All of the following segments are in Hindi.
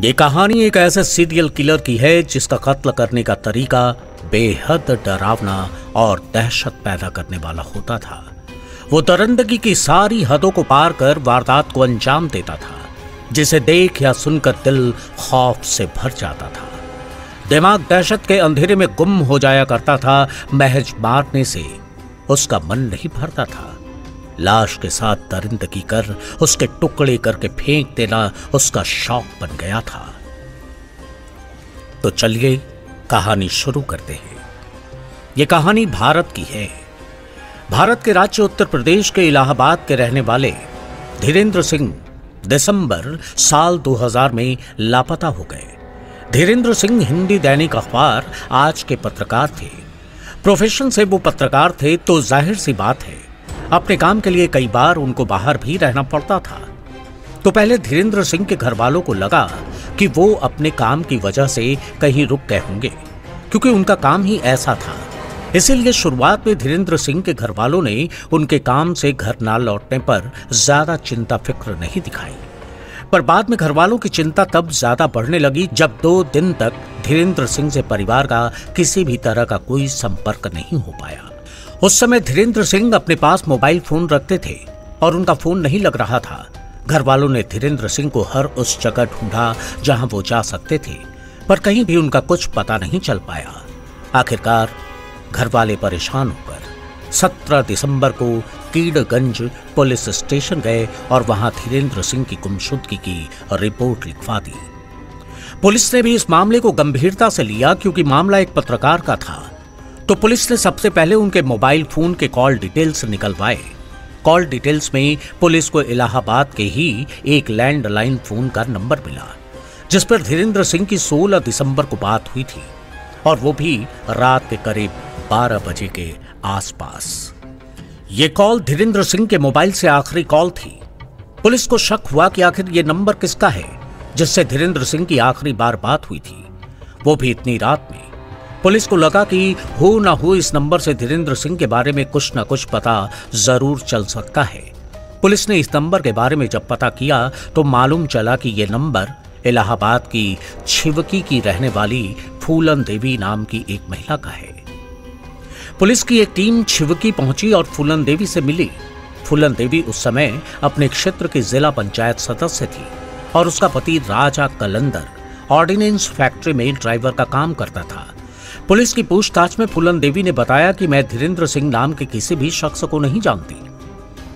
ये कहानी एक ऐसे सीरियल किलर की है जिसका कत्ल करने का तरीका बेहद डरावना और दहशत पैदा करने वाला होता था। वो दरिंदगी की सारी हदों को पार कर वारदात को अंजाम देता था, जिसे देख या सुनकर दिल खौफ से भर जाता था। दिमाग दहशत के अंधेरे में गुम हो जाया करता था। महज मारने से उसका मन नहीं भरता था। लाश के साथ दरिंदगी कर उसके टुकड़े करके फेंक देना उसका शौक बन गया था। तो चलिए कहानी शुरू करते हैं। यह कहानी भारत की है। भारत के राज्य उत्तर प्रदेश के इलाहाबाद के रहने वाले धीरेन्द्र सिंह दिसंबर साल 2000 में लापता हो गए। धीरेन्द्र सिंह हिंदी दैनिक अखबार आज के पत्रकार थे। प्रोफेशन से वो पत्रकार थे, तो जाहिर सी बात है अपने काम के लिए कई बार उनको बाहर भी रहना पड़ता था। तो पहले धीरेन्द्र सिंह के घर वालों को लगा कि वो अपने काम की वजह से कहीं रुक गए होंगे, क्योंकि उनका काम ही ऐसा था। इसीलिए शुरुआत में धीरेन्द्र सिंह के घर वालों ने उनके काम से घर ना लौटने पर ज्यादा चिंता फिक्र नहीं दिखाई। पर बाद में घर वालों की चिंता तब ज्यादा बढ़ने लगी जब 2 दिन तक धीरेन्द्र सिंह से परिवार का किसी भी तरह का कोई संपर्क नहीं हो पाया। उस समय धीरेन्द्र सिंह अपने पास मोबाइल फोन रखते थे और उनका फोन नहीं लग रहा था। घर वालों ने धीरेन्द्र सिंह को हर उस जगह ढूंढा जहां वो जा सकते थे, पर कहीं भी उनका कुछ पता नहीं चल पाया। आखिरकार घर वाले परेशान होकर 17 दिसंबर को कीड़गंज पुलिस स्टेशन गए और वहां धीरेन्द्र सिंह की गुमशुदगी की रिपोर्ट लिखवा दी। पुलिस ने भी इस मामले को गंभीरता से लिया, क्योंकि मामला एक पत्रकार का था। तो पुलिस ने सबसे पहले उनके मोबाइल फोन के कॉल डिटेल्स निकलवाए। कॉल डिटेल्स में पुलिस को इलाहाबाद के ही एक लैंडलाइन फोन का नंबर मिला, जिस पर धीरेन्द्र सिंह की 16 दिसंबर को बात हुई थी, और वो भी रात के करीब 12 बजे के आसपास। ये कॉल धीरेन्द्र सिंह के मोबाइल से आखिरी कॉल थी। पुलिस को शक हुआ कि आखिर ये नंबर किसका है जिससे धीरेन्द्र सिंह की आखिरी बार बात हुई थी, वो भी इतनी रात में। पुलिस को लगा कि हो ना हो इस नंबर से धीरेन्द्र सिंह के बारे में कुछ न कुछ पता जरूर चल सकता है। पुलिस ने इस नंबर के बारे में जब पता किया तो मालूम चला कि यह नंबर इलाहाबाद की छिवकी की रहने वाली फूलन देवी नाम की एक महिला का है। पुलिस की एक टीम छिवकी पहुंची और फूलन देवी से मिली। फूलन देवी उस समय अपने क्षेत्र की जिला पंचायत सदस्य थी और उसका पति राजा कलंदर ऑर्डिनेंस फैक्ट्री में ड्राइवर का काम करता था। पुलिस की पूछताछ में फूलन देवी ने बताया कि मैं धीरेन्द्र सिंह नाम के किसी भी शख्स को नहीं जानती।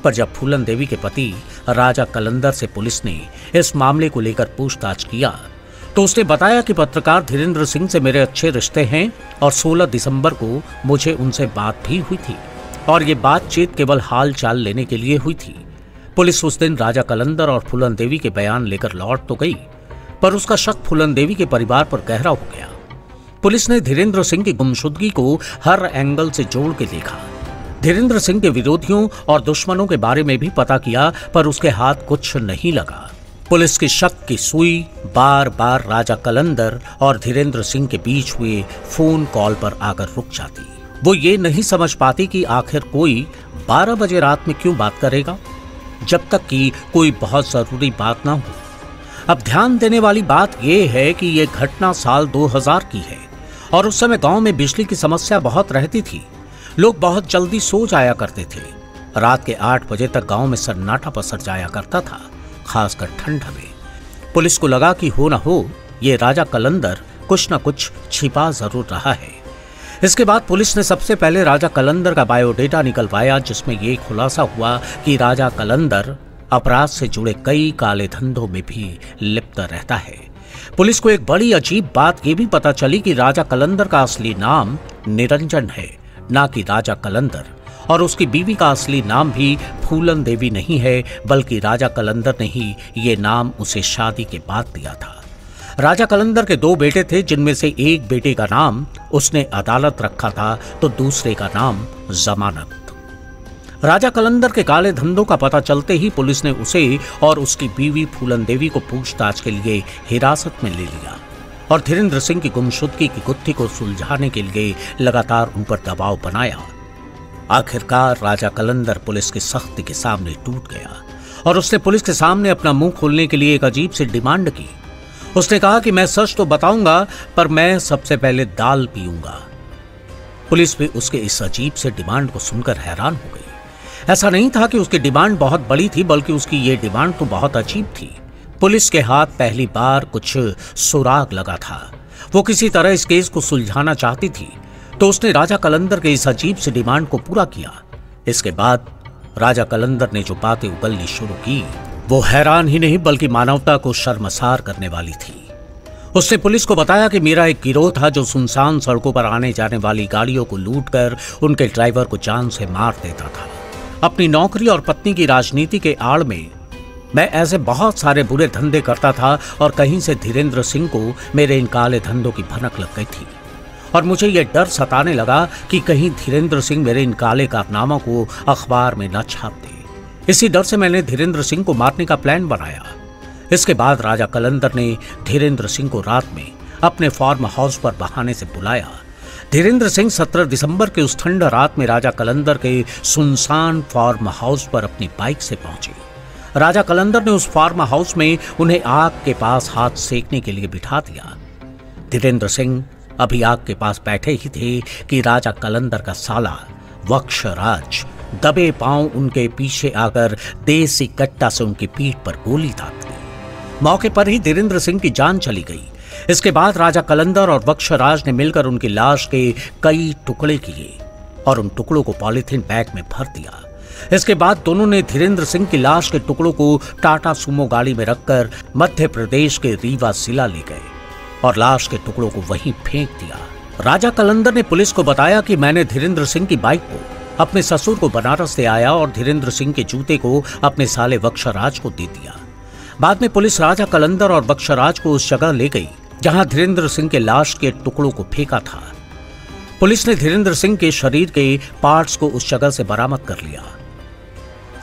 पर जब फूलन देवी के पति राजा कलंदर से पुलिस ने इस मामले को लेकर पूछताछ किया तो उसने बताया कि पत्रकार धीरेन्द्र सिंह से मेरे अच्छे रिश्ते हैं और 16 दिसंबर को मुझे उनसे बात भी हुई थी, और ये बातचीत केवल हाल चाल लेने के लिए हुई थी। पुलिस उस दिन राजा कलंदर और फूलन देवी के बयान लेकर लौट तो गई, पर उसका शक फूलन देवी के परिवार पर गहरा हो गया। पुलिस ने धीरेन्द्र सिंह की गुमशुदगी को हर एंगल से जोड़ के देखा। धीरेन्द्र सिंह के विरोधियों और दुश्मनों के बारे में भी पता किया, पर उसके हाथ कुछ नहीं लगा। पुलिस की शक की सुई बार बार राजा कलंदर और धीरेन्द्र सिंह के बीच हुए फोन कॉल पर आकर रुक जाती। वो ये नहीं समझ पाती कि आखिर कोई 12 बजे रात में क्यों बात करेगा, जब तक कि कोई बहुत जरूरी बात ना हो। अब ध्यान देने वाली बात यह है कि यह घटना साल 2000 की है और उस समय गांव में बिजली की समस्या बहुत रहती थी। लोग बहुत जल्दी सो जाया करते थे। रात के 8 बजे तक गांव में सन्नाटा पसर जाया करता था, खासकर ठंड में। पुलिस को लगा कि हो ना हो ये राजा कलंदर कुछ न कुछ छिपा जरूर रहा है। इसके बाद पुलिस ने सबसे पहले राजा कलंदर का बायोडेटा निकलवाया, जिसमें यह खुलासा हुआ कि राजा कलंदर अपराध से जुड़े कई काले धंधों में भी लिप्त रहता है। पुलिस को एक बड़ी अजीब बात यह भी पता चली कि राजा कलंदर का असली नाम निरंजन है, ना कि राजा कलंदर, और उसकी बीवी का असली नाम भी फूलन देवी नहीं है, बल्कि राजा कलंदर ने ही ये नाम उसे शादी के बाद दिया था। राजा कलंदर के 2 बेटे थे, जिनमें से एक बेटे का नाम उसने अदालत रखा था तो दूसरे का नाम जमानत। राजा कलंदर के काले धंधों का पता चलते ही पुलिस ने उसे और उसकी बीवी फूलन देवी को पूछताछ के लिए हिरासत में ले लिया और धीरेन्द्र सिंह की गुमशुदगी की गुत्थी को सुलझाने के लिए लगातार उन पर दबाव बनाया। आखिरकार राजा कलंदर पुलिस की सख्ती के सामने टूट गया और उसने पुलिस के सामने अपना मुंह खोलने के लिए एक अजीब सी डिमांड की। उसने कहा कि मैं सच तो बताऊंगा, पर मैं सबसे पहले दाल पीऊंगा। पुलिस भी उसके इस अजीब से डिमांड को सुनकर हैरान हो गई। ऐसा नहीं था कि उसकी डिमांड बहुत बड़ी थी, बल्कि उसकी ये डिमांड तो बहुत अजीब थी। पुलिस के हाथ पहली बार कुछ सुराग लगा था। वो किसी तरह इस केस को सुलझाना चाहती थी, तो उसने राजा कलंदर के इस अजीब से डिमांड को पूरा किया। इसके बाद राजा कलंदर ने जो बातें उगलनी शुरू की, वो हैरान ही नहीं बल्कि मानवता को शर्मसार करने वाली थी। उसने पुलिस को बताया कि मेरा एक गिरोह था जो सुनसान सड़कों पर आने जाने वाली गाड़ियों को लूटकर उनके ड्राइवर को जान से मार देता था। अपनी नौकरी और पत्नी की राजनीति के आड़ में मैं ऐसे बहुत सारे बुरे धंधे करता था और कहीं से धीरेन्द्र सिंह को मेरे इन काले धंधों की भनक लग गई थी और मुझे यह डर सताने लगा कि कहीं धीरेन्द्र सिंह मेरे इन काले कारनामों को अखबार में न छाप दे। इसी डर से मैंने धीरेन्द्र सिंह को मारने का प्लान बनाया। इसके बाद राजा कलंदर ने धीरेन्द्र सिंह को रात में अपने फार्म हाउस पर बहाने से बुलाया। धीरेन्द्र सिंह 17 दिसंबर के उस ठंड रात में राजा कलंदर के सुनसान फार्म हाउस पर अपनी बाइक से पहुंचे। राजा कलंदर ने उस फार्म हाउस में उन्हें आग के पास हाथ सेकने के लिए बिठा दिया। धीरेन्द्र सिंह अभी आग के पास बैठे ही थे कि राजा कलंदर का साला वक्षराज दबे पांव उनके पीछे आकर देसी कट्टा से उनकी पीठ पर गोली दाग दी। मौके पर ही धीरेन्द्र सिंह की जान चली गई। इसके बाद राजा कलंदर और वक्षराज ने मिलकर उनकी लाश के कई टुकड़े किए और उन टुकड़ों को पॉलीथीन बैग में भर दिया। इसके बाद दोनों ने धीरेन्द्र सिंह की लाश के टुकड़ों को टाटा सुमो गाड़ी में रखकर मध्य प्रदेश के रीवा जिला ले गए और लाश के टुकड़ों को वहीं फेंक दिया। राजा कलंदर ने पुलिस को बताया कि मैंने धीरेन्द्र सिंह की बाइक को अपने ससुर को बनारस से आया और धीरेन्द्र सिंह के जूते को अपने साले वक्षराज को दे दिया। बाद में पुलिस राजा कलंदर और वक्षराज को उस जगह ले गई जहां धीरेन्द्र सिंह के लाश के टुकड़ों को फेंका था। पुलिस ने धीरेन्द्र सिंह के शरीर के पार्ट्स को उस जगह से बरामद कर लिया।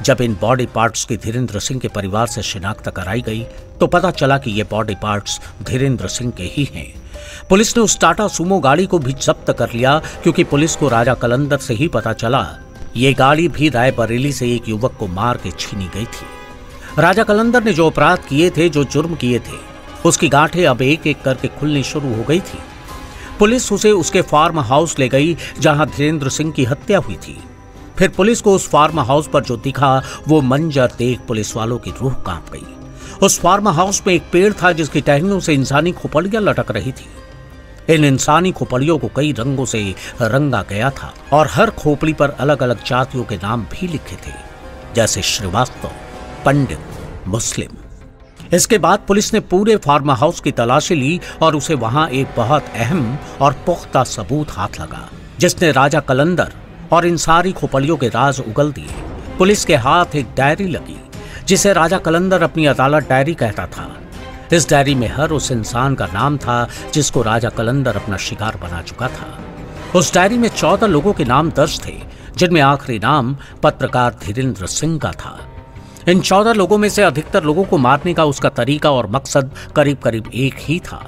जब इन बॉडी पार्ट्स की धीरेन्द्र सिंह के परिवार से शिनाख्त कराई गई तो पता चला कि ये बॉडी पार्ट्स धीरेन्द्र सिंह के ही हैं। पुलिस ने उस टाटा सुमो गाड़ी को भी जब्त कर लिया क्योंकि पुलिस को राजा कलंदर से ही पता चला ये गाड़ी भी रायबरेली से एक युवक को मार के छीनी गई थी। राजा कलंदर ने जो अपराध किए थे, जो जुर्म किए थे, उसकी गांठें अब एक एक करके खुलनी शुरू हो गई थी। पुलिस उसे उसके फार्म हाउस ले गई जहां धीरेन्द्र सिंह की हत्या हुई थी। फिर पुलिस को उस फार्म हाउस पर जो दिखा वो मंजर देख पुलिस वालों की रूह कांप गई। उस फार्म हाउस में एक पेड़ था जिसकी टहनियों से इंसानी खोपड़ियां लटक रही थी। इन इंसानी खोपड़ियों को कई रंगों से रंगा गया था और हर खोपड़ी पर अलग अलग जातियों के नाम भी लिखे थे, जैसे श्रीवास्तव, पंडित, मुस्लिम। इसके बाद पुलिस ने पूरे फार्म हाउस की तलाशी ली और उसे वहां एक बहुत अहम और पुख्ता सबूत हाथ लगा जिसने राजा कलंदर और इन सारी खोपड़ियों के राज उगल दिए। पुलिस के हाथ एक डायरी लगी जिसे राजा कलंदर अपनी अदालत डायरी कहता था। इस डायरी में हर उस इंसान का नाम था जिसको राजा कलंदर अपना शिकार बना चुका था। उस डायरी में 14 लोगों के नाम दर्ज थे जिनमें आखिरी नाम पत्रकार धीरेन्द्र सिंह का था। इन 14 लोगों में से अधिकतर लोगों को मारने का उसका तरीका और मकसद करीब करीब एक ही था।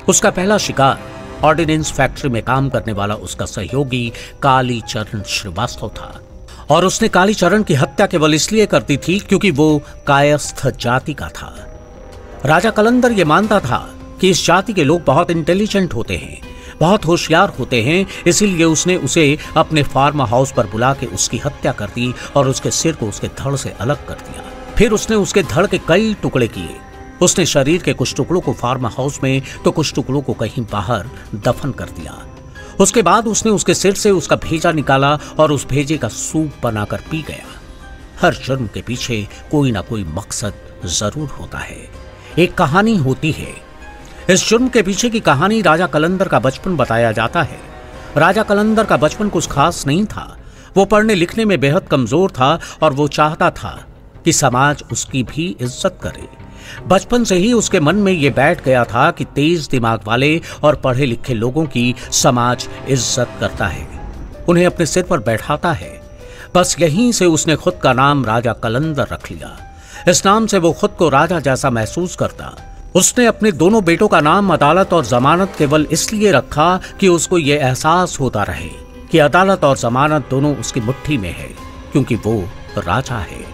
उसका पहला शिकार ऑर्डिनेंस फैक्ट्री में काम करने वाला उसका सहयोगी कालीचरण श्रीवास्तव था और उसने कालीचरण की हत्या केवल इसलिए कर दी थी क्योंकि वो कायस्थ जाति का था। राजा कलंदर ये मानता था कि इस जाति के लोग बहुत इंटेलिजेंट होते हैं, बहुत होशियार होते हैं, इसीलिए उसने उसे अपने फार्म हाउस पर बुला के उसकी हत्या कर दी और उसके सिर को उसके धड़ से अलग कर दिया। फिर उसने उसके धड़ के कई टुकड़े किए। उसने शरीर के कुछ टुकड़ों को फार्म हाउस में तो कुछ टुकड़ों को कहीं बाहर दफन कर दिया। उसके बाद उसने उसके सिर से उसका भेजा निकाला और उस भेजे का सूप बनाकर पी गया। हर जुर्म के पीछे कोई ना कोई मकसद जरूर होता है, एक कहानी होती है। इस जुर्म के पीछे की कहानी राजा कलंदर का बचपन बताया जाता है। राजा कलंदर का बचपन कुछ खास नहीं था। वो पढ़ने लिखने में बेहद कमजोर था और वो चाहता था कि समाज उसकी भी इज्जत करे। बचपन से ही उसके मन में ये बैठ गया था कि तेज दिमाग वाले और पढ़े लिखे लोगों की समाज इज्जत करता है, उन्हें अपने सिर पर बैठाता है। बस यहीं से उसने खुद का नाम राजा कलंदर रख लिया। इस नाम से वो खुद को राजा जैसा महसूस करता। उसने अपने दोनों बेटों का नाम अदालत और जमानत केवल इसलिए रखा कि उसको ये एहसास होता रहे कि अदालत और जमानत दोनों उसकी मुट्ठी में है, क्योंकि वो राजा है।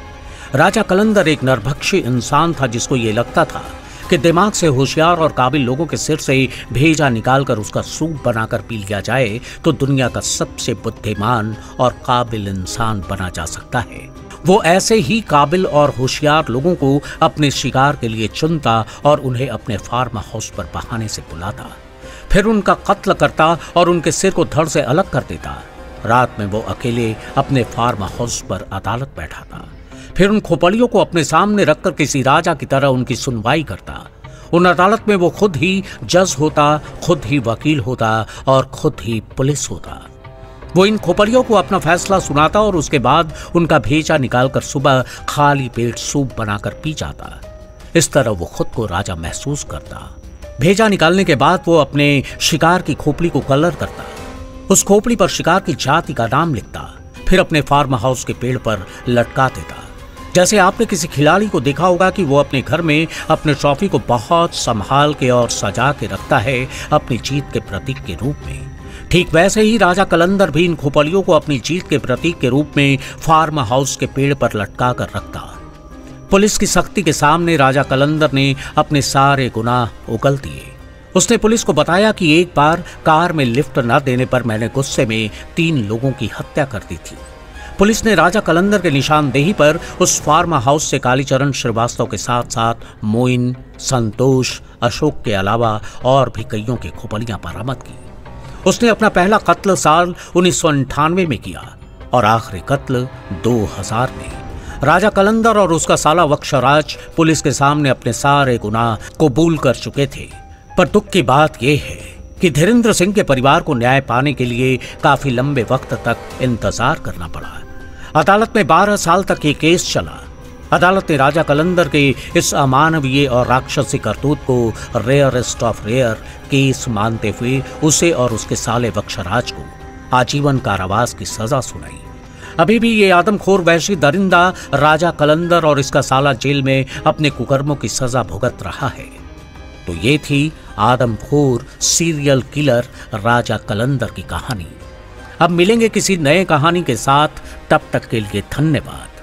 राजा कलंदर एक नरभक्षी इंसान था जिसको ये लगता था कि दिमाग से होशियार और काबिल लोगों के सिर से भेजा निकालकर उसका सूप बनाकर पी लिया जाए तो दुनिया का सबसे बुद्धिमान और काबिल इंसान बना जा सकता है। वो ऐसे ही काबिल और होशियार लोगों को अपने शिकार के लिए चुनता और उन्हें अपने फार्म हाउस पर बहाने से बुलाता, फिर उनका कत्ल करता और उनके सिर को धड़ से अलग कर देता। रात में वो अकेले अपने फार्म हाउस पर अदालत बैठाता, फिर उन खोपड़ियों को अपने सामने रखकर किसी राजा की तरह उनकी सुनवाई करता। उन अदालत में वो खुद ही जज होता, खुद ही वकील होता और खुद ही पुलिस होता। वो इन खोपड़ियों को अपना फैसला सुनाता और उसके बाद उनका भेजा निकालकर सुबह खाली पेट सूप बनाकर पी जाता। इस तरह वो खुद को राजा महसूस करता। भेजा निकालने के बाद वो अपने शिकार की खोपड़ी को कलर करता, उस खोपड़ी पर शिकार की जाति का नाम लिखता, फिर अपने फार्म हाउस के पेड़ पर लटका देता। जैसे आपने किसी खिलाड़ी को देखा होगा कि वो अपने घर में अपने ट्रॉफी को बहुत संभाल के और सजा के रखता है अपनी जीत के प्रतीक के रूप में, ठीक वैसे ही राजा कलंदर भी इन खोपड़ियों को अपनी जीत के प्रतीक के रूप में फार्म हाउस के पेड़ पर लटका कर रखता। पुलिस की सख्ती के सामने राजा कलंदर ने अपने सारे गुनाह उगल दिए। उसने पुलिस को बताया कि एक बार कार में लिफ्ट न देने पर मैंने गुस्से में 3 लोगों की हत्या कर दी थी। पुलिस ने राजा कलंदर के निशानदेही पर उस फार्म हाउस से कालीचरण श्रीवास्तव के साथ साथ मोइन, संतोष, अशोक के अलावा और भी कईयों की खोपड़ियां बरामद की। उसने अपना पहला कत्ल साल 1998 में किया और आखिरी कत्ल 2000 में। राजा कलंदर और उसका साला वक्षराज पुलिस के सामने अपने सारे गुनाह कबूल कर चुके थे। पर दुख की बात यह है कि धीरेन्द्र सिंह के परिवार को न्याय पाने के लिए काफी लंबे वक्त तक इंतजार करना पड़ा। अदालत में 12 साल तक ये केस चला। अदालत ने राजा कलंदर के इस अमानवीय और राक्षसी करतूत को रेयरेस्ट ऑफ रेयर केस मानते हुए उसे और उसके साले वक्षराज को आजीवन कारावास की सजा सुनाई। अभी भी ये आदमखोर वैशी दरिंदा राजा कलंदर और इसका साला जेल में अपने कुकर्मों की सजा भुगत रहा है। तो ये थी आदमखोर सीरियल किलर राजा कलंदर की कहानी। अब मिलेंगे किसी नए कहानी के साथ, तब तक के लिए धन्यवाद।